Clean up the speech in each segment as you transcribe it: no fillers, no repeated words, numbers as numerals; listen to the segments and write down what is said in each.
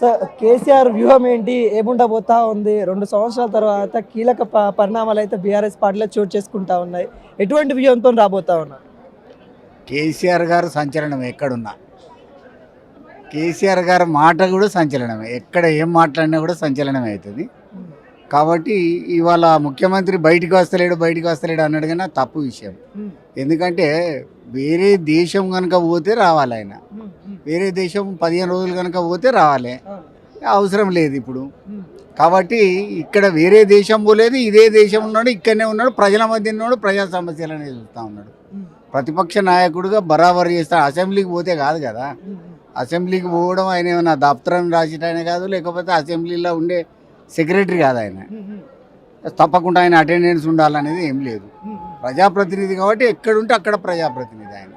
So KCR వ్యూహం ఏంటి ఏముండబోతా ఉంది 2 సంవత్సరాల తర్వాత కీలక పరిణామాలు అయితే బీఆర్ఎస్ పార్టీలో చోటు చేసుకుంటా ఉన్నాయి. ఎటువంటి వ్యూహంతో రాబోతా ఉన్నారు? కేసీఆర్ గారు సంచలనం ఎక్కడున్నా. కేసీఆర్ గారి మాట కూడా సంచలనమే, ఎక్కడ ఏం మాట్లాడినా కూడా సంచలనమే అవుతుంది. కాబట్టి ఇవాళ ముఖ్యమంత్రి బయటికి వస్తలేడు అన్నాడు, కానీ అది తప్పు విషయం. ఎందుకంటే వేరే దేశం కనుక పోతే రావాలి ఆయన, వేరే దేశం 15 రోజులు కనుక పోతే రావాలి, అవసరం లేదు ఇప్పుడు. కాబట్టి ఇక్కడ వేరే దేశం పోలేదు, ఇదే దేశం ఉన్నాడు, ఇక్కడనే ఉన్నాడు, ప్రజల మధ్య ఉన్నాడు, ప్రజా సమస్యలనే చూస్తూ ఉన్నాడు. ప్రతిపక్ష నాయకుడిగా బరాబర్ చేస్తాడు. అసెంబ్లీకి పోతే కాదు కదా, అసెంబ్లీకి పోవడం ఆయన ఏమైనా దప్తరం రాసేటైనా కాదు, లేకపోతే అసెంబ్లీలో ఉండే సెక్రటరీ కాదు ఆయన. తప్పకుండా ఆయన అటెండెన్స్ ఉండాలనేది ఏం లేదు. ప్రజాప్రతినిధి కాబట్టి ఎక్కడుంటే అక్కడ ప్రజాప్రతినిధి ఆయన.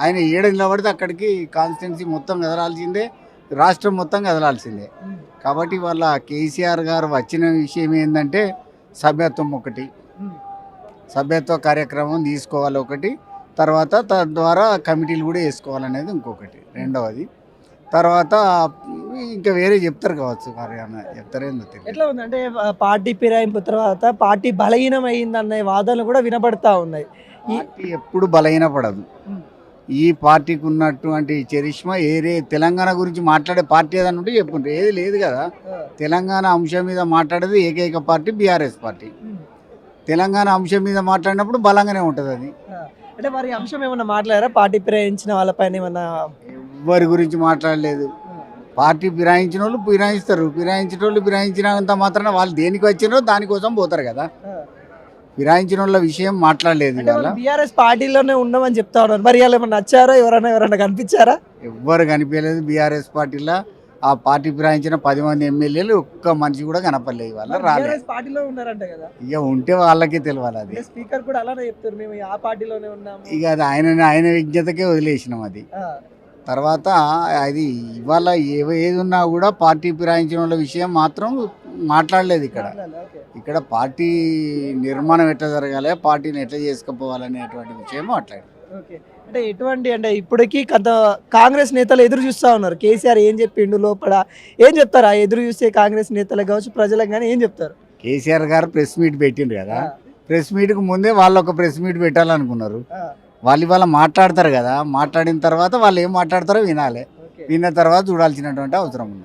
ఆయన ఏడు నిలబడితే అక్కడికి కాన్స్టిట్యున్సీ మొత్తం కదలాల్సిందే, రాష్ట్రం మొత్తం కదలాల్సిందే. కాబట్టి వాళ్ళ కేసీఆర్ గారు వచ్చిన విషయం ఏంటంటే సభ్యత్వం ఒకటి, సభ్యత్వ కార్యక్రమం తీసుకోవాలి ఒకటి, తర్వాత తద్వారా కమిటీలు కూడా వేసుకోవాలనేది ఇంకొకటి, రెండవది. తర్వాత ఇంకా వేరే చెప్తారు కావచ్చు, మరి చెప్తారేందో తెలియదు. ఎట్లా ఉంది అంటే పార్టీ ఫిరాయింపు తర్వాత పార్టీ బలహీనం అయిందన్న వాదనలు కూడా వినబడతా ఉన్నాయి. పార్టీ ఎప్పుడు బలహీనపడదు. ఈ పార్టీకి ఉన్నటువంటి చరిష్మా ఏరే తెలంగాణ గురించి మాట్లాడే పార్టీ ఏదన్నా ఉంటే చెప్పుకుంటారు, ఏది లేదు కదా. తెలంగాణ అంశం మీద మాట్లాడేది ఏకైక పార్టీ బీఆర్ఎస్ పార్టీ. తెలంగాణ అంశం మీద మాట్లాడినప్పుడు బలంగానే ఉంటుంది అది. అంటే మరి అంశం ఏమన్నా మాట్లాడారా? పార్టీ ఫిరాయించిన వాళ్ళపైన ఏమన్నా? ఎవరి గురించి మాట్లాడలేదు. పార్టీ ఫిరాయించిన వాళ్ళు ఫిరాయిస్తారు, ఫిరాయించిన వాళ్ళు ఫిరాయించినంత మాత్రాన వాళ్ళు దేనికి వచ్చినారో దానికోసం పోతారు కదా. ఫిరాయించిన వాళ్ళ విషయం మాట్లాడలేదు. ఇవాళ బీఆర్ఎస్ పార్టీలోనే ఉన్నామని చెప్తా ఉన్నారు. మరి వాళ్ళు ఏమన్నా నచ్చారా? ఎవరైనా కనిపించారా? ఎవ్వరు కనిపించలేదు బీఆర్ఎస్ పార్టీలో. ఆ పార్టీ ఫిరాయించిన 10 మంది ఎమ్మెల్యేలు ఒక్క మనిషి కూడా కనపడలేదు. వాళ్ళ రాలేదు. పార్టీలో ఉన్నారంట కదా. ఇక ఉంటే వాళ్ళకే తెలియాలి. అది స్పీకర్ కూడా అలానే చెప్తారు, మేము ఆ పార్టీలోనే ఉన్నాము. ఇక అది ఆయన విజ్ఞతకే వదిలేసినాం. అది తర్వాత అది ఇవాళ ఏది ఉన్నా కూడా పార్టీ ఫిరాయించిన వాళ్ళ విషయం మాత్రం మాట్లాడలేదు. ఇక్కడ పార్టీ నిర్మాణం ఎట్లా జరగాలి, పార్టీని ఎట్లా చేసుకుపోవాలనేటువంటి విషయం మాట్లాడారు. అంటే ఎటువంటి అంటే ఇప్పటికీ కొంత కాంగ్రెస్ నేతలు ఎదురు చూస్తూ ఉన్నారు. కేసీఆర్ ఏం చెప్పిండు లోపల, ఏం చెప్తారు? ఆ ఎదురు చూస్తే కాంగ్రెస్ నేతలకు కావచ్చు, ప్రజలకు కానీ ఏం చెప్తారు? కేసీఆర్ గారు ప్రెస్ మీట్ పెట్టిండ్రు కదా, ప్రెస్ మీట్కి ముందే వాళ్ళు ఒక ప్రెస్ మీట్ పెట్టాలనుకున్నారు. వాళ్ళు ఇవాళ మాట్లాడతారు కదా, మాట్లాడిన తర్వాత వాళ్ళు ఏం మాట్లాడతారో వినాలి, విన్న తర్వాత చూడాల్సినటువంటి అవసరం ఉంది.